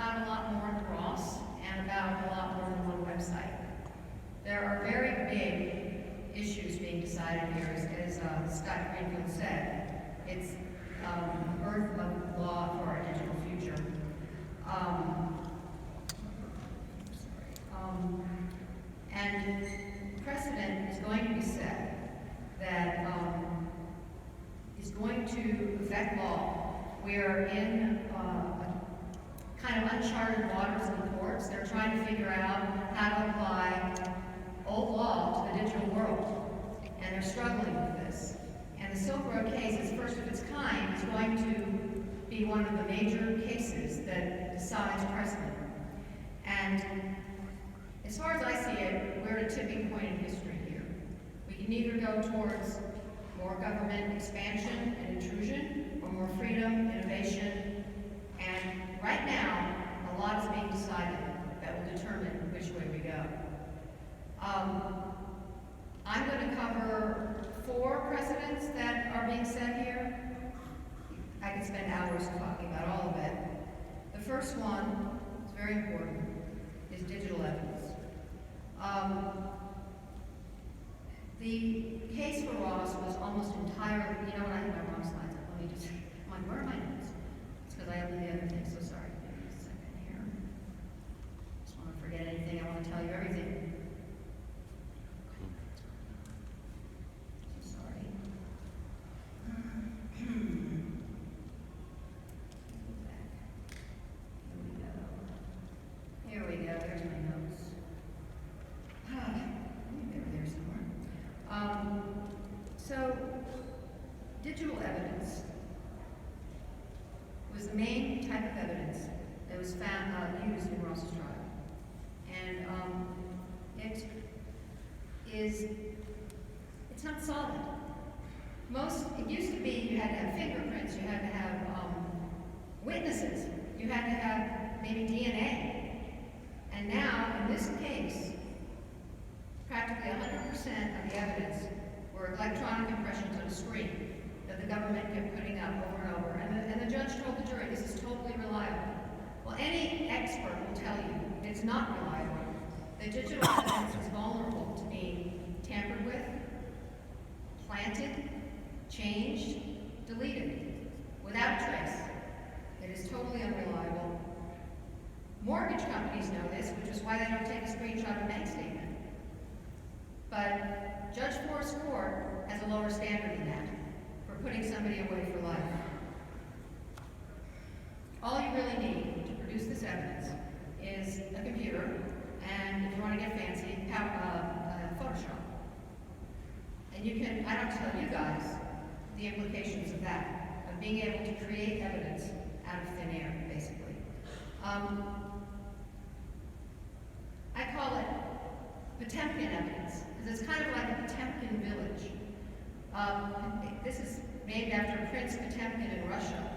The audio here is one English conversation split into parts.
about a lot more than Ross and about a lot more than one website. There are very big issues being decided here, as Scott Greenfield said. It's the birth of law for our digital future. And precedent is going to be set that is going to affect law. We're in kind of uncharted waters in the courts. They're trying to figure out how to apply old law to the digital world, and they're struggling with this. And the Silk Road case is first of its kind. It's going to be one of the major cases that decides precedent. And as far as I see it, we're at a tipping point in history here. We can either go towards more government expansion and intrusion, or more freedom, innovation, and right now, a lot is being decided that will determine which way we go. I'm going to cover 4 precedents that are being set here. I could spend hours talking about all of it. The first one, it's very important, is digital evidence. The case for Ross was almost entirely, you know what, I have my wrong slides up. Let me just, I'm like, where are my notes? It's because I have the other thing, so sorry. Give me a second here. Just want to forget anything, I want to tell you everything. So sorry. Here we go, there's my notes. Maybe they're there somewhere. So, digital evidence was the main type of evidence that was found used in Ross's trial. And it's not solid. It used to be you had to have fingerprints, you had to have witnesses, you had to have maybe DNA. And now, in this case, practically 100% of the evidence were electronic impressions on a screen that the government kept putting up over and over. And the judge told the jury, this is totally reliable. Well, any expert will tell you it's not reliable. The digital evidence is vulnerable to being tampered with, planted, changed, deleted, without a trace. It is totally unreliable. Mortgage companies know this, which is why they don't take a screenshot of a bank statement. But Judge Forrest's court has a lower standard than that for putting somebody away for life. All you really need to produce this evidence is a computer, and if you want to get fancy, Photoshop. And you can, I don't tell you guys the implications of that, of being able to create evidence out of thin air, basically. I call it Potemkin evidence, because it's kind of like a Potemkin village. This is named after Prince Potemkin in Russia,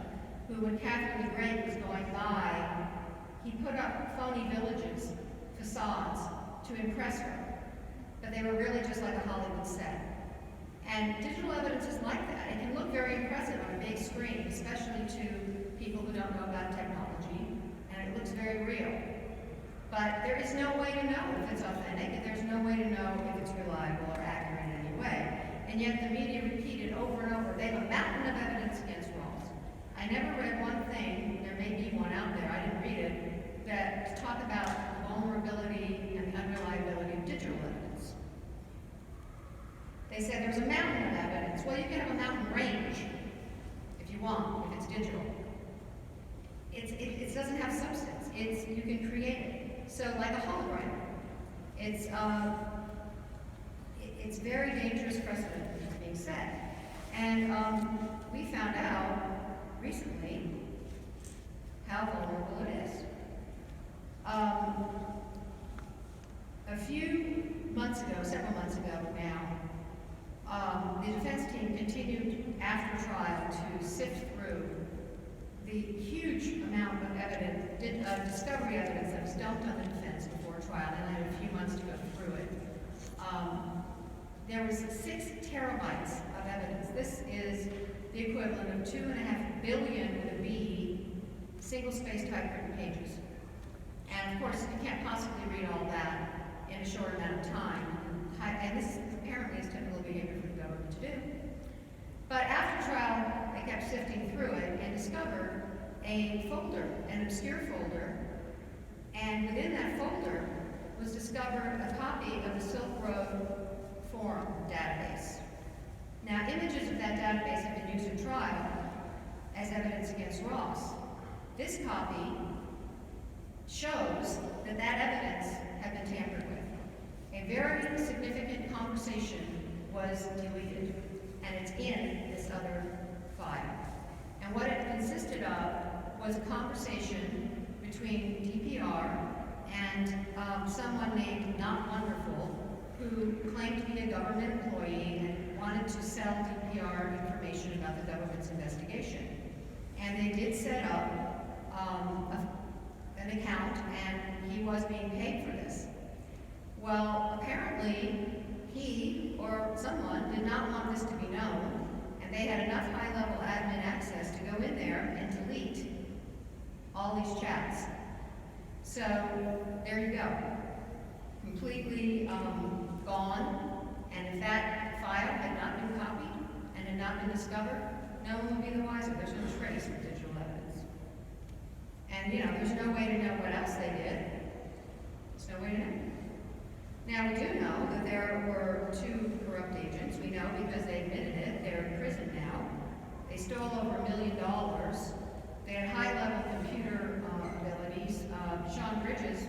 who, when Catherine the Great was going by, he put up phony villages, facades, to impress her. But they were really just like a Hollywood set. And digital evidence is like that. It can look very impressive on a big screen, especially to people who don't know about technology, and it looks very real. But there is no way to know if it's authentic, and there's no way to know if it's reliable or accurate in any way. And yet the media repeated over and over, they have a mountain of evidence against Ross. I never read one thing, there may be one out there, I didn't read it, that talk about the vulnerability and the unreliability of digital evidence. They said there's a mountain of evidence. Well, you can have a mountain range if you want, if it's digital. It doesn't have substance. You can create it. So like a hologram. It's very dangerous precedent which is being set. And we found out recently how vulnerable it is. A few months ago, several months ago now, the defense team continued after trial to sift through the huge amount of evidence, discovery evidence that was dumped on the defense before trial, and I had a few months to go through it. There was 6 terabytes of evidence. This is the equivalent of 2.5 billion with a B single-space typewritten pages And of course, you can't possibly read all that in a short amount of time. And this apparently is typical behavior for the government to do. But after trial, they kept sifting through it and discovered a folder, an obscure folder. And within that folder was discovered a copy of the Silk Road Forum database. Now, images of that database have been used at trial as evidence against Ross. This copy shows that that evidence had been tampered with. A very significant conversation was deleted, and it's in this other file. And what it consisted of was a conversation between DPR and someone named Not Wonderful, who claimed to be a government employee and wanted to sell DPR information about the government's investigation. And they did set up an account, and he was being paid for this. Well, apparently, he or someone did not want this to be known, and they had enough high-level admin access to go in there and delete all these chats. So, there you go. Completely gone, and if that file had not been copied and had not been discovered, no one would be the wiser. There's no trace of digital evidence. And, there's no way to know what else they did. There's no way to know. Now, we do know that there were 2 corrupt agents. We know because they admitted it. They're in prison now. They stole over $1 million. They had high-level computer abilities. Sean Bridges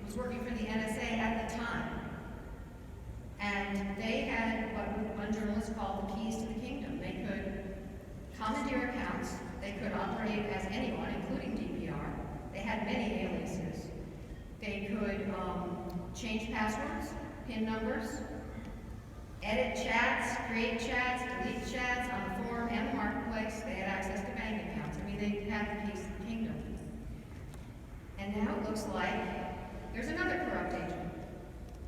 was working for the NSA at the time. And they had what one journalist called the keys to the kingdom. They could commandeer accounts. They could operate as anyone, including DPR. They had many aliases. They could change passwords, PIN numbers, edit chats, create chats, delete chats on the forum and the marketplace. They had access to bank accounts. I mean, they had the keys to the kingdom. And now it looks like there's another corrupt agent.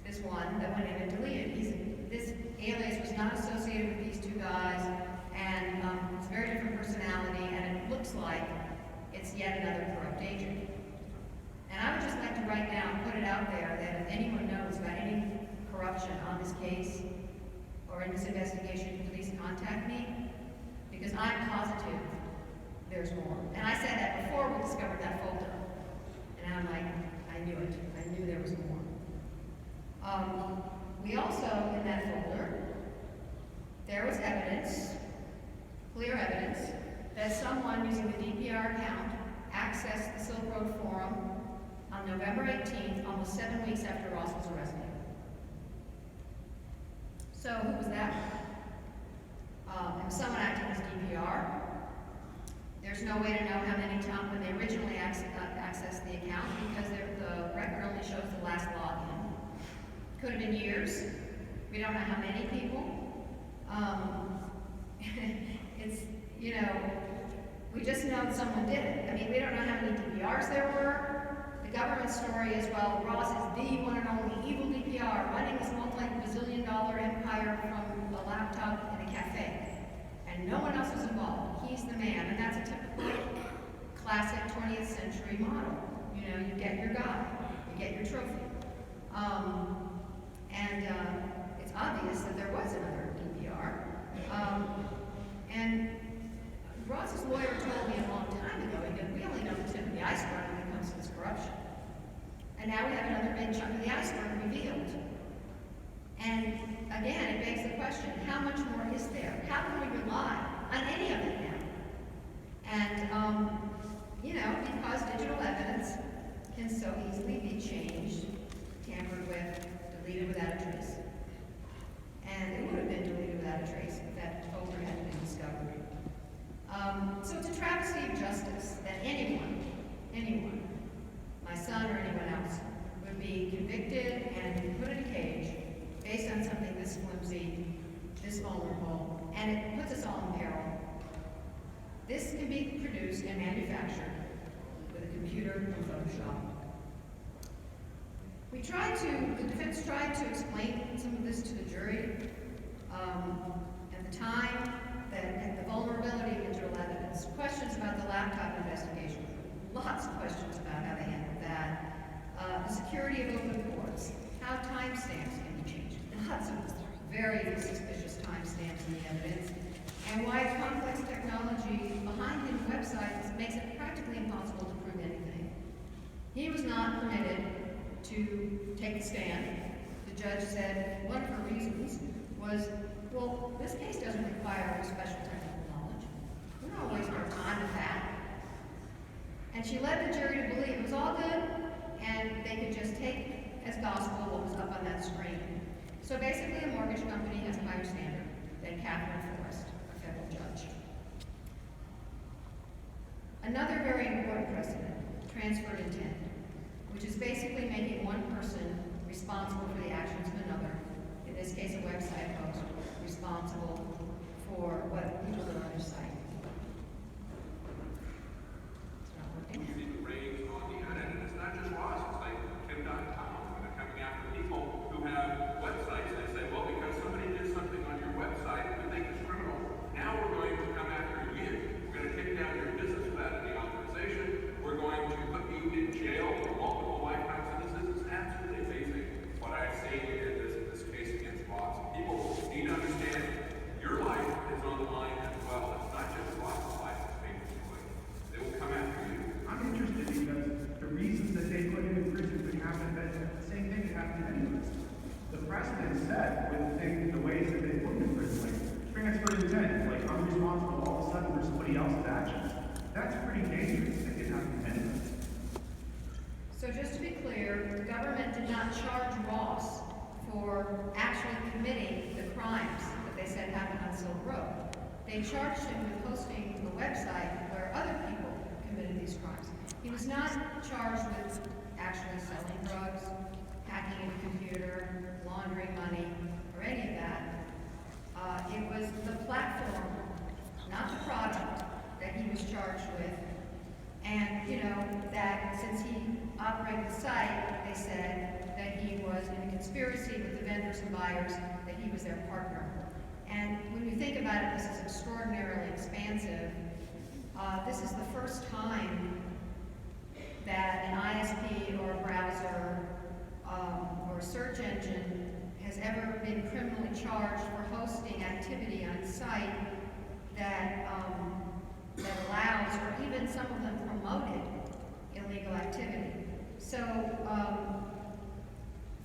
This one that went in and deleted. This alias was not associated with these 2 guys, and it's a very different personality, and it looks like it's yet another corrupt agent. And I would just like to right now put it out there that if anyone knows about any corruption on this case or in this investigation, please contact me, because I'm positive there's more. And I said that before we discovered that folder. And I'm like, I knew it. I knew there was more. We also, in that folder, there was evidence, clear evidence, that someone using the DPR account accessed the Silk Road Forum on November 18th, almost 7 weeks after Ross was arrested. So who was that? It was someone acting as DPR. There's no way to know how many times when they originally accessed the account, because the record only shows the last login. Could have been years. We don't know how many people. It's, we just know someone did it. I mean, we don't know how many DPRs there were. The government story is, well, Ross is the one and only evil DPR running this multi-bazillion-dollar empire from a laptop in a cafe. And no one else was involved. He's the man. And that's a typical classic 20th century model. You get your guy. You get your trophy. It's obvious that there was another DPR. And Ross's lawyer told me a long time ago, we only know the tip of the iceberg when it comes to this corruption. And now we have another big chunk of the iceberg revealed. And again, it begs the question, how much more is there? How can we rely on any of it now? And, because digital evidence can so easily be changed, tampered with, deleted without a trace. And it would have been deleted without a trace if that folder hadn't been discovered. So it's a travesty of justice that anyone, my son or anyone else, would be convicted and put in a cage based on something this flimsy, this vulnerable, and it puts us all in peril. This can be produced and manufactured with a computer and Photoshop. The defense tried to explain some of this to the jury at the time, that the vulnerability of digital evidence, questions about the laptop investigation, lots of questions about how they handled that, security of open ports, how timestamps can be changed, lots of very suspicious timestamps in the evidence, and why complex technology behind hidden websites makes it practically impossible to prove anything. He was not permitted to take the stand. The judge said one of her reasons was, well, this case doesn't require any special technical knowledge. We don't waste our time with that. And she led the jury to believe it was all good, and they could just take as gospel what was up on that screen. So basically, a mortgage company has a higher standard than Catherine Forrest, a federal judge. Another very important precedent, transferred intent, which is basically making one person responsible for the actions of another, in this case a website host, responsible for what people do on their site. It's not working. You see the ratings on the internet, and it's not just Ross, it's like Kim.com, when they're coming after people who have websites. They say, well, because somebody did something on your website, we think it's criminal. Now we're going to come after you. We're going to take down your business without any authorization. We're going to put you in jail for multiple lifetime sentences. It's absolutely amazing what I've seen in this case against Ross. People need to understand your life is on the line as well. It's not just Ross's life that's being destroyed. They will come after you. I'm interested because the reasons that they put him in prison could happen, but the same thing could happen to anyone. The precedent set with the ways that they put him in prison, like transfer intent, like I'm responsible all of a sudden for somebody else's actions. That's pretty dangerous. That could happen to anyone. So just to be clear, the government did not charge Ross for actually committing the crimes that they said happened on Silk Road. They charged him with hosting a website where other people committed these crimes. He was not charged with actually selling drugs, hacking a computer, laundering money, or any of that. It was the platform, not the product, that he was charged with. And, that since he operated the site, they said that he was in a conspiracy with the vendors and buyers, that he was their partner. And when you think about it, this is extraordinarily expansive. This is the first time that an ISP or a browser or a search engine has ever been criminally charged for hosting activity on a site that allows, or even some of them promoted, illegal activity. So,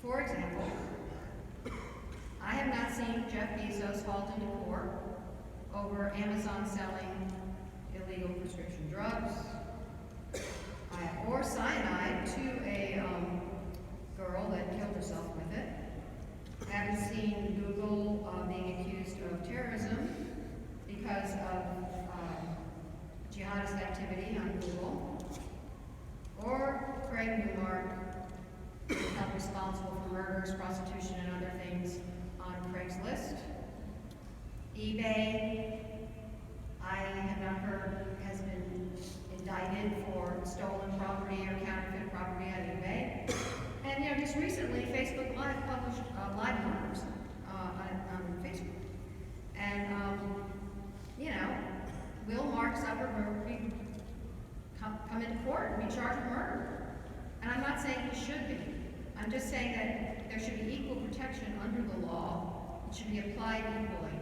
for example, I have not seen Jeff Bezos hauled into court over Amazon selling illegal prescription drugs or cyanide to a girl that killed herself with it. I haven't seen Google being accused of terrorism because of jihadist activity on Google, or Craig Newmark being held responsible for murders, prostitution, and other things on Craigslist. eBay, I have not heard, has been indicted for stolen property or counterfeit property on eBay. And just recently, Facebook Live published live numbers on Facebook. And will Mark Zuckerberg come into court and be charged with murder? And I'm not saying he should be. I'm just saying that there should be equal protection under the law. It should be applied equally.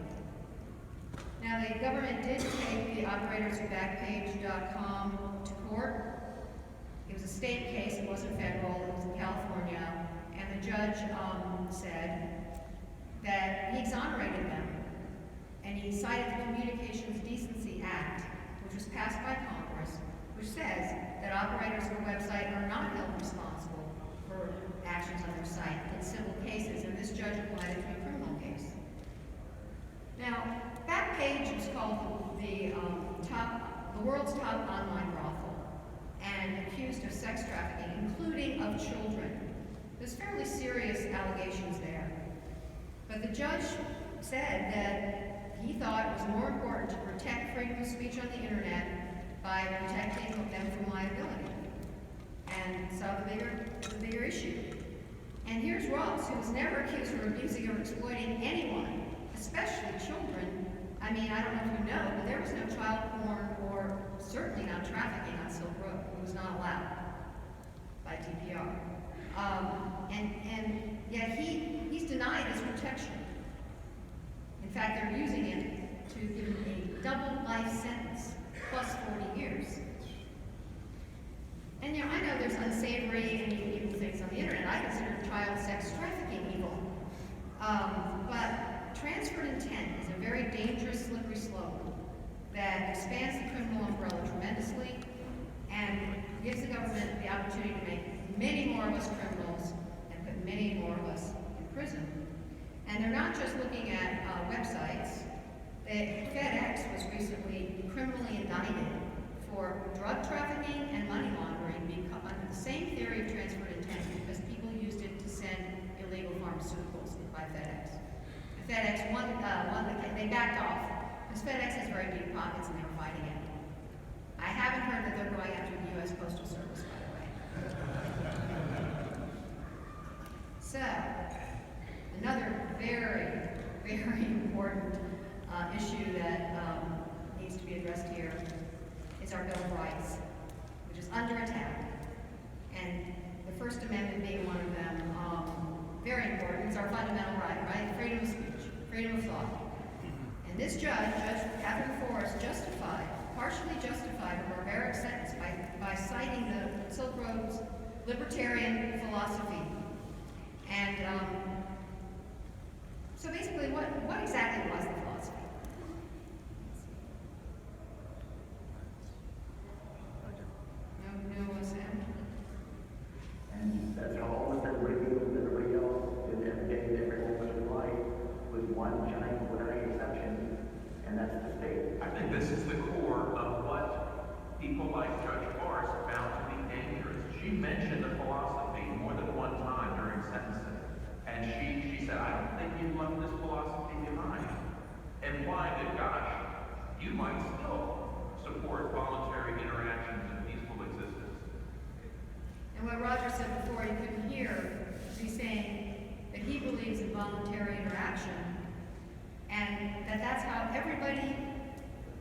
Now, the government did take the operators of Backpage.com to court. It was a state case, it wasn't federal, it was in California, and the judge said that he exonerated them, and he cited the Communications Decency Act, which was passed by Congress, which says that operators of a website are not held responsible for actions on their site in civil cases, and this judge applied it to a criminal case. Now, Backpage is called the world's top online brothel, and accused of sex trafficking, including of children. There's fairly serious allegations there. But the judge said that he thought it was more important to protect freedom of speech on the internet by protecting them from liability, and saw the bigger issue. And here's Ross, who was never accused of abusing or exploiting anyone, especially children. I mean, I don't know if you know, but there was no child porn or certainly not trafficking on Silk Road. It was not allowed by DPR. fact, they're using it to give him a double life sentence plus 40 years. And I know there's unsavory and evil things on the internet. I consider child sex trafficking evil. But transferred intent is a very dangerous, slippery slope that expands the criminal umbrella tremendously and gives the government the opportunity to make many more of us criminals and put many more of us in prison. And they're not just looking at websites. FedEx was recently criminally indicted for drug trafficking and money laundering under the same theory of transferred intent because people used it to send illegal pharmaceuticals by FedEx. And FedEx won the case. They backed off because FedEx has very deep pockets and they were fighting it. I haven't heard that they're going after the U.S. Postal Service, by the way. So, another very, very important issue that needs to be addressed here is our Bill of Rights, which is under attack. And the First Amendment being one of them, very important. It's our fundamental right? Freedom of speech, freedom of thought. And this Judge Catherine Forrest, partially justified a barbaric sentence by citing the Silk Road's libertarian philosophy. And so basically, what exactly was the philosophy? No, Sam? And that's how almost everybody feels, everybody else is every day, every moment of life, with one giant glaring exception, and that's the state. I think this is the core of what people like Judge Forrest found to be dangerous. She mentioned the philosophy more than one time during sentencing. And she said, I don't think you left this philosophy behind. Implying that, gosh, you might still support voluntary interactions and peaceful existence. And what Roger said before you couldn't hear, he's saying that he believes in voluntary interaction and that's how everybody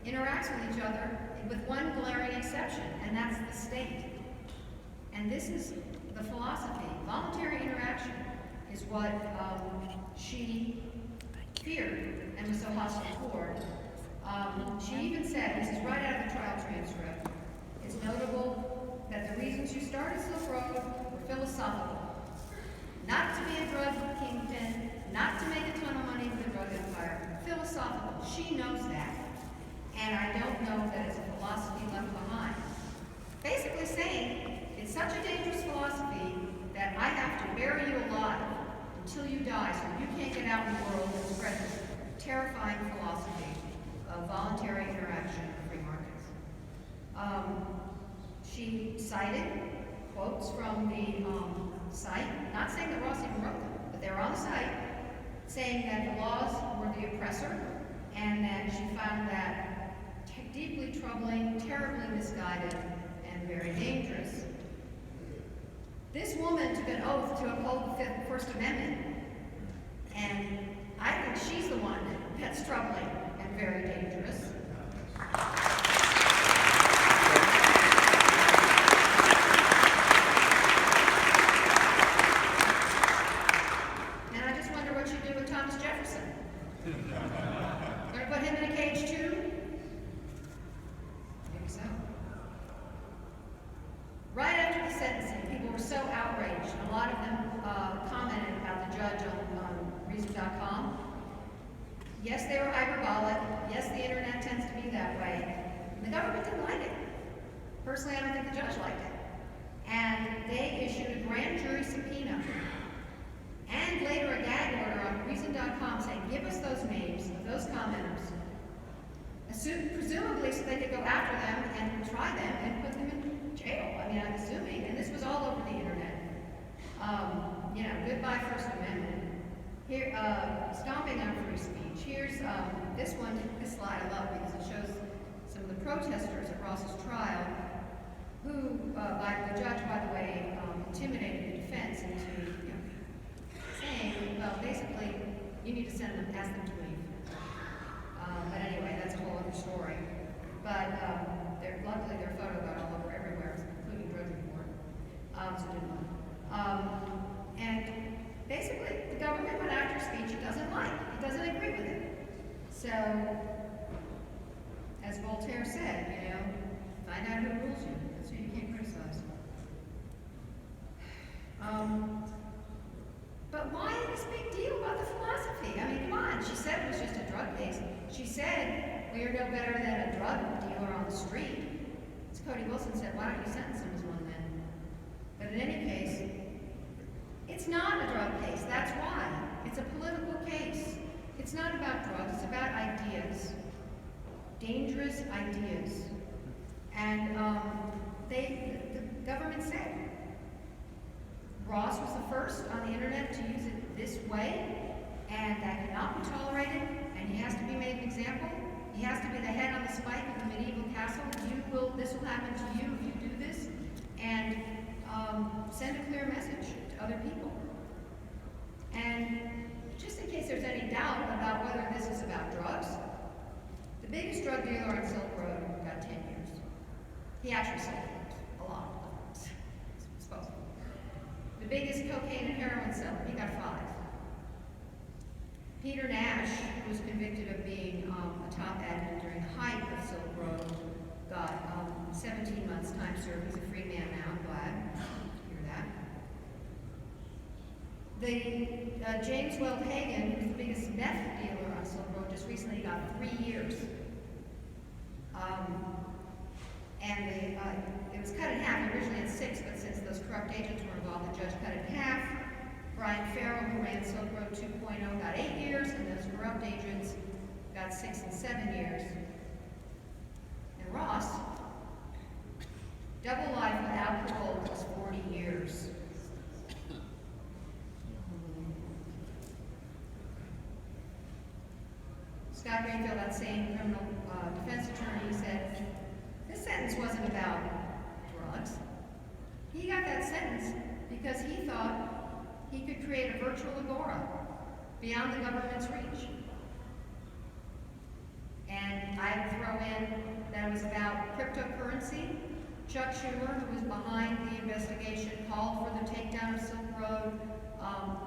interacts with each other with one glaring exception, and that's the state. And this is the philosophy. Voluntary interaction is what she feared and was so hostile toward. She even said, this is right out of the trial transcript, it's notable that the reasons you started Silk Road were philosophical. Not to be a drug kingpin, not to make a ton of money with the drug empire. Philosophical. She knows that. And I don't know that it's a philosophy left behind. Basically saying, it's such a dangerous philosophy that I have to bury you alive until you die so you can't get out in the world and spread this terrifying philosophy of voluntary interaction in free markets. She cited quotes from the site, not saying that Ross even wrote them, but they were on the site, saying that the laws were the oppressor, and that she found that deeply troubling, terribly misguided, and very dangerous. This woman took an oath to uphold the First Amendment, and I think she's the one that's troubling and very dangerous. And I just wonder what she'd do with Thomas Jefferson. Gonna put him in a cage too? Maybe so. Right after the sentencing, people were so outraged, and a lot of them commented about the judge on Reason.com. Yes, they were hyperbolic. Yes, the internet tends to be that way. The government didn't like it. Personally, I don't think the judge liked it. And they issued a grand jury subpoena and later a gag order on Reason.com saying, give us those names of those commenters, presumably so they could go after them and try them and put them in jail. I mean, I'm assuming, and this was all over the internet. Goodbye First Amendment. Here, stomping on free speech. Here's this slide I love because it shows some of the protesters at Ross's trial who, by the judge, by the way, intimidated the defense into saying, well, basically, you need to ask them to leave. But anyway, that's a whole other story. But luckily their photo got all over everywhere, including Drudge Report. So didn't want. And basically, the government went after speech it doesn't like. It doesn't agree with it. So, as Voltaire said, you know, find out who rules you. That's who you can't criticize. But why this big deal about the philosophy? I mean, come on. She said it was just a drug case. She said we are no better than a drug dealer on the street. As Cody Wilson said, why don't you sentence him as one then? But in any case, it's not a drug case. That's why. It's a political case. It's not about drugs. It's about ideas. Dangerous ideas. And the government said, Ross was the first on the internet to use it this way, and that cannot be tolerated, and he has to be made an example. He has to be the head on the spike of the medieval castle. This will happen to you if you do this, and send a clear message to other people. And just in case there's any doubt about whether this is about drugs, the biggest drug dealer on Silk Road got 10 years. He actually sold a lot of drugs, supposedly. The biggest cocaine and heroin seller, he got 5. Peter Nash, who was convicted of being a top admin during the height of Silk Road, got 17 months time served. He's a free man now, I'm glad to hear that. The James Weld Hagen, who was the biggest meth dealer on Silk Road, just recently got 3 years. It was cut in half. Originally at 6, but since those corrupt agents were involved, the judge cut it in half. Brian Farrell, who ran Silk Road 2.0, got 8 years, and those corrupt agents got 6 and 7 years. And Ross, double life without parole was 40 years. Scott Greenfield, that same criminal defense attorney, said, this sentence wasn't about drugs. He got that sentence because he thought he could create a virtual agora beyond the government's reach. And I'd throw in that it was about cryptocurrency. Chuck Schumer, who was behind the investigation, called for the takedown of Silk Road,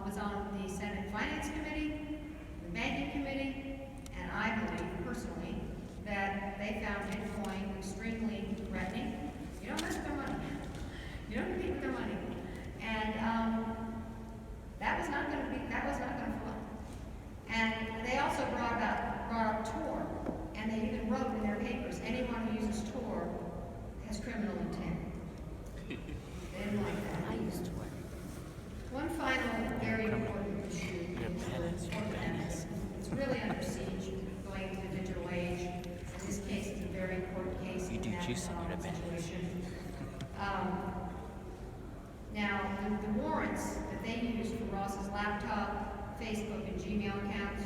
was on the Senate Finance Committee, the Banking Committee, and I believe, personally, that they found Bitcoin extremely threatening. You don't mess with their money. You don't compete with their money. And that was not going to fly. And they also brought up Tor, and they even wrote in their papers, anyone who uses Tor has criminal intent. They didn't like that. I used Tor. One final very important issue is organics. It's really under siege going into the digital age. In this case, it's a very important case. You do juice on your situation. Now, the warrants that they used for Ross's laptop, Facebook, and Gmail accounts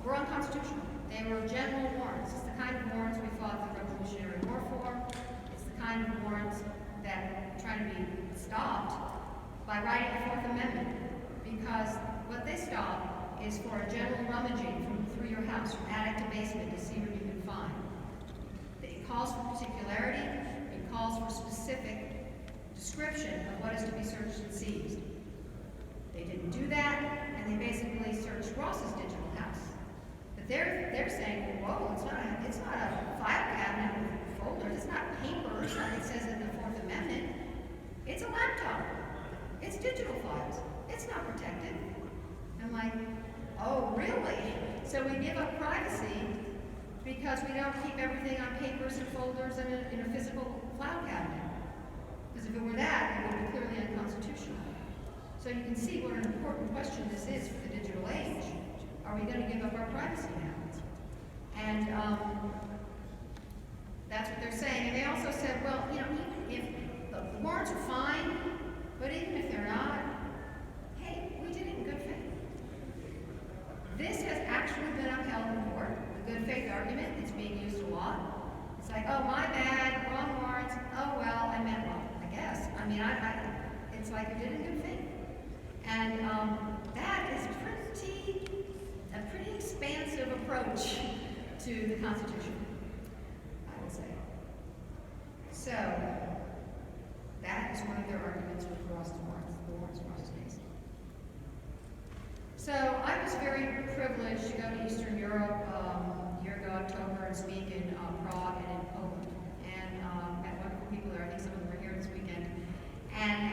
were unconstitutional. They were general warrants. It's the kind of warrants we fought the Revolutionary War for. It's the kind of warrants that try to be stopped by writing the Fourth Amendment, because what they stop is for a general rummaging through your house, from attic to basement, to see what you can find. It calls for particularity. It calls for specific description of what is to be searched and seized. They didn't do that, and they basically searched Ross's digital house. But they're saying, whoa, it's not a file cabinet with folders. It's not papers like it says in the Fourth Amendment. It's a laptop. It's digital files. It's not protected. I'm like, oh, really? So we give up privacy because we don't keep everything on papers and folders and in a physical file cabinet. Because if it were that, it would be clearly unconstitutional. So you can see what an important question this is for the digital age. Are we going to give up our privacy now? And that's what they're saying. And they also said, well, you know, even if the warrants are fine, but even if they're not, hey, we did it in good faith. This has actually been upheld in court. The good faith argument is being used a lot. It's like, oh, my bad, wrong warrants. Oh, well, I meant wrong, I guess. I mean, it's like we did it in good faith. And that is a pretty expansive approach to the Constitution, I would say. So, that is one of their arguments with the Ross warrants case. So I was very privileged to go to Eastern Europe a year ago, October, and speak in Prague and in Poland. And met wonderful people there. I think some of them were here this weekend. And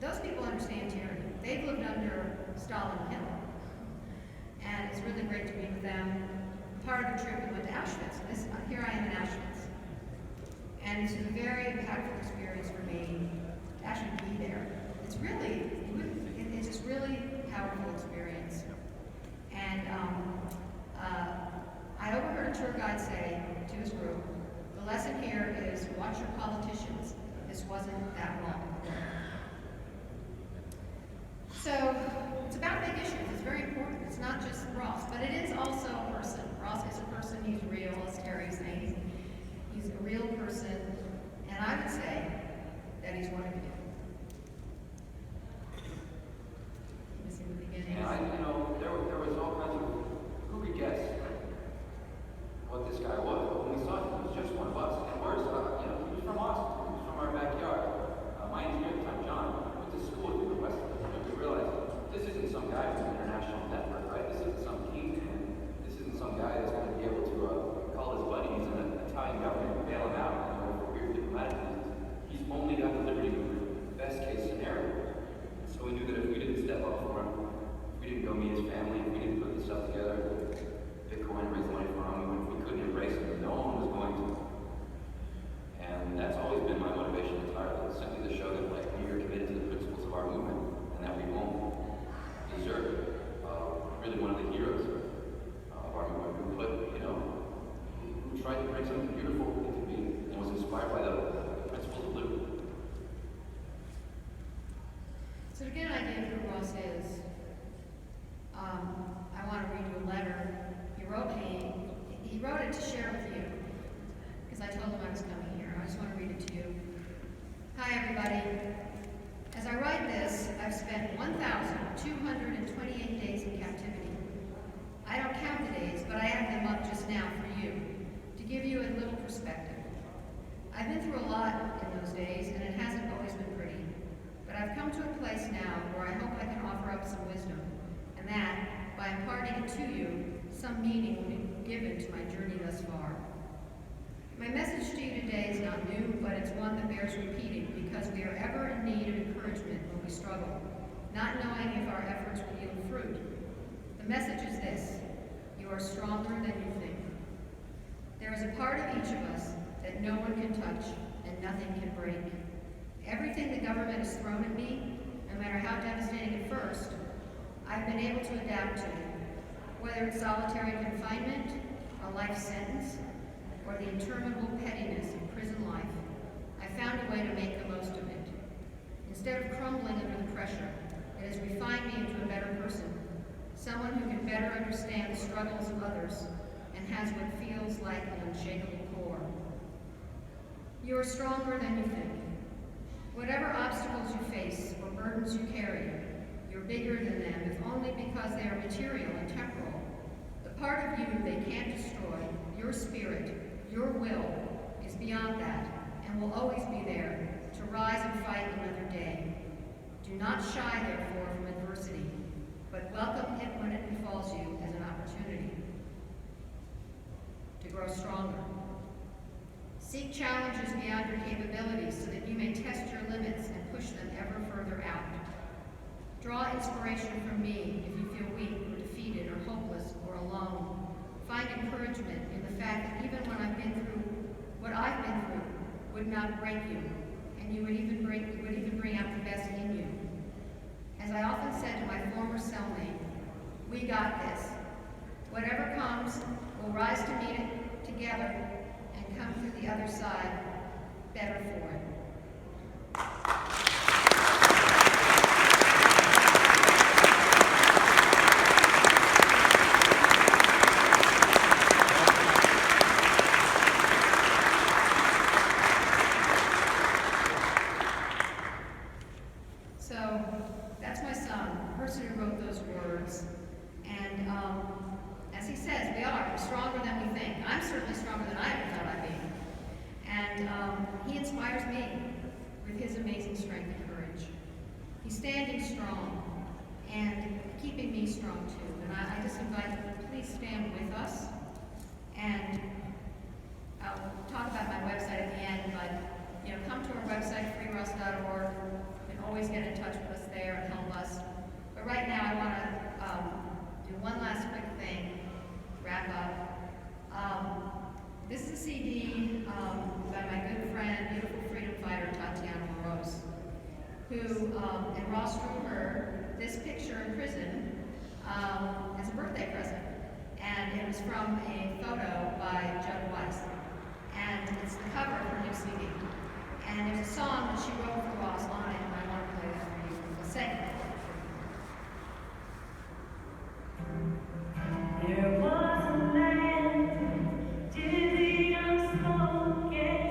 those people understand tyranny. They've lived under Stalin and Hitler. And it's really great to be with them. Part of the trip, we went to Auschwitz. Here I am in Auschwitz. And this was a very impactful experience for me to actually be there. It's really, it's just really powerful experience. And I overheard a tour guide say to his group, the lesson here is watch your politicians. This wasn't that long. So it's about big issues. It's very important. It's not just Ross, but it is also a person. Ross is a person. He's real, as Terry's saying. He's a real person, and I would say that he's one of you. Missing the beginning. And there was all kinds of, who could guess what this guy was? But when we saw him, he was just one of us. And worse, he was from Austin. He was from our backyard. My engineer at the time, John, went to school at the West. And we realized this isn't some guy from an international network, right? This isn't some kingpin. This isn't some guy that's going to be able to call his buddies in the Italian government and bail him out for weird diplomatic reasons. He's only got the liberty of the best case scenario. So we knew that if we didn't step up for him, if we didn't go meet his family, if we didn't put this stuff together, Bitcoin, raise money for him, if we couldn't embrace him, no one was going to. And that's always been my motivation entirely, simply to show that we are committed to the principles of our movement, and that we won't desert really one of the heroes of our movement who tried to bring something beautiful into being and was inspired by the principles of liberty. So to get an idea of who Ross is, I want to read you a letter he wrote me. He wrote it to share with you, because I told him I was coming here. I just want to read it to you. Hi, everybody. As I write this, I've spent 1,228 days in captivity. I don't count the days, but I add them up just now for you, to give you a little perspective. I've been through a lot in those days, and it hasn't always been pretty. But I've come to a place now where I hope I can offer up some wisdom, and that, by imparting it to you, some meaning will be given to my journey thus far. My message to you today is not new, but it's one that bears repeating because we are ever in need of encouragement when we struggle, not knowing if our efforts will yield fruit. The message is this: you are stronger than you think. There is a part of each of us that no one can touch and nothing can break. Everything the government has thrown at me, no matter how devastating at first, I've been able to adapt to. Whether it's solitary confinement, a life sentence, or the interminable pettiness of prison life, I found a way to make the most of it. Instead of crumbling under the pressure, it has refined me into a better person, someone who can better understand the struggles of others and has what feels like an unshakable core. You are stronger than you think. Whatever obstacles you face or burdens you carry, you're bigger than them, if only because they are material and temporal. The part of you they can't destroy, your spirit, your will, is beyond that and will always be there to rise and fight another day. Do not shy, therefore, from adversity, but welcome it when it befalls you as an opportunity to grow stronger. Seek challenges beyond your capabilities so that you may test your limits and push them ever further out. Draw inspiration from me if you feel weak or defeated or hopeless or alone. Find encouragement in the fact that even when I've been through what I've been through would not break you, and you would even bring out the best in you. As I often said to my former cellmate, we got this. Whatever comes, we'll rise to meet it together and come through the other side better for it. He inspires me with his amazing strength and courage. He's standing strong and keeps strong too. And I just invite you, please stand with us. And I'll talk about my website at the end, but come to our website, freeross.org. You can always get in touch with us there and help us. But right now, I want to do one last quick thing, wrap up. This is a CD by my good friend, beautiful freedom fighter Tatiana Moroz, who, and Ross drew her this picture in prison as a birthday present. And it was from a photo by Judd Weiss. And it's the cover of her new CD. And there's a song that she wrote for Ross on it, and I want to play that for you. We'll sing it. There was a man, did the unspoken.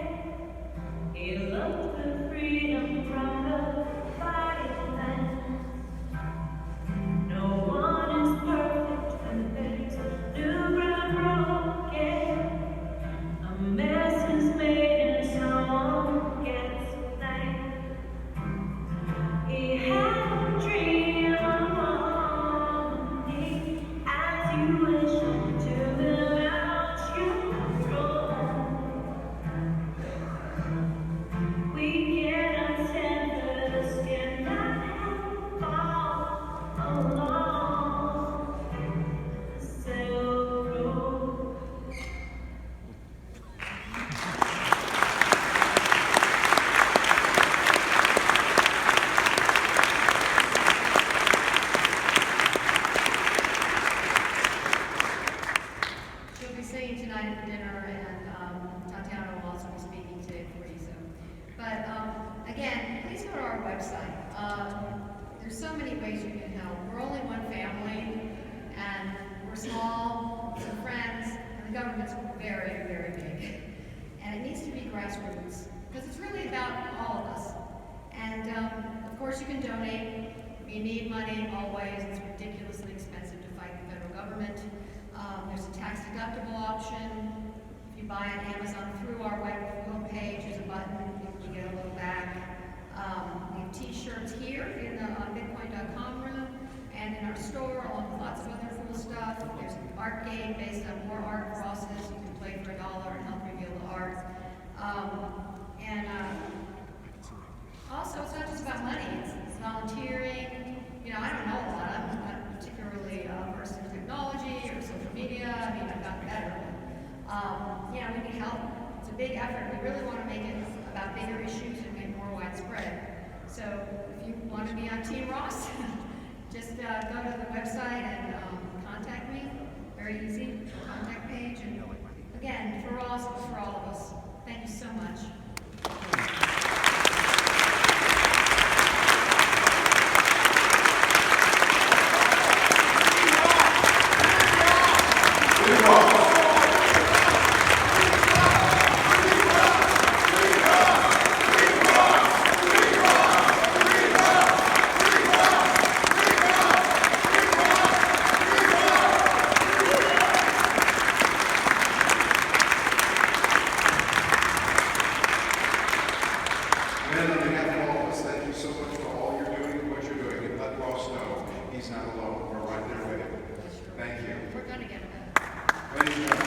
He loved the freedom from the fighting man. No one is perfect when there's new ground broken. A mess is made and someone gets blamed. He had a dream of harmony as you wish to build out your own. We cannot stand the skin that have fallen along the Silk Road. She'll be singing tonight at the dinner, and Tatiana will also be speaking today for you. But again, please go to our website. There's so many ways you can help. We're only one family, and we're small, some friends, and the government's very, very big. And it needs to be grassroots, because it's really about all of us. And of course, you can donate. You need money always. It's ridiculously expensive to fight the federal government. There's a tax-deductible option. If you buy on Amazon through our web page, there's a button, you get a little back. We have t-shirts here in the Bitcoin.com room and in our store, along with lots of other cool stuff. There's an art game based on more art crosses. You can play for $1 and help reveal the art. Also, it's not just about money. It's volunteering. I don't know a lot. I'm not particularly versed in technology or social media. I mean, I've gotten better. We need help. It's a big effort. We really want to make it about bigger issues and make more widespread. So if you want to be on Team Ross, just go to the website and contact me. Very easy. Contact page. And again, for Ross, but for all of us, thank you so much. And on behalf of all of us, thank you so much for all you're doing and what you're doing. And let Ross know he's not alone. We're right there with him. Thank you. We're going to get better. Ladies and gentlemen.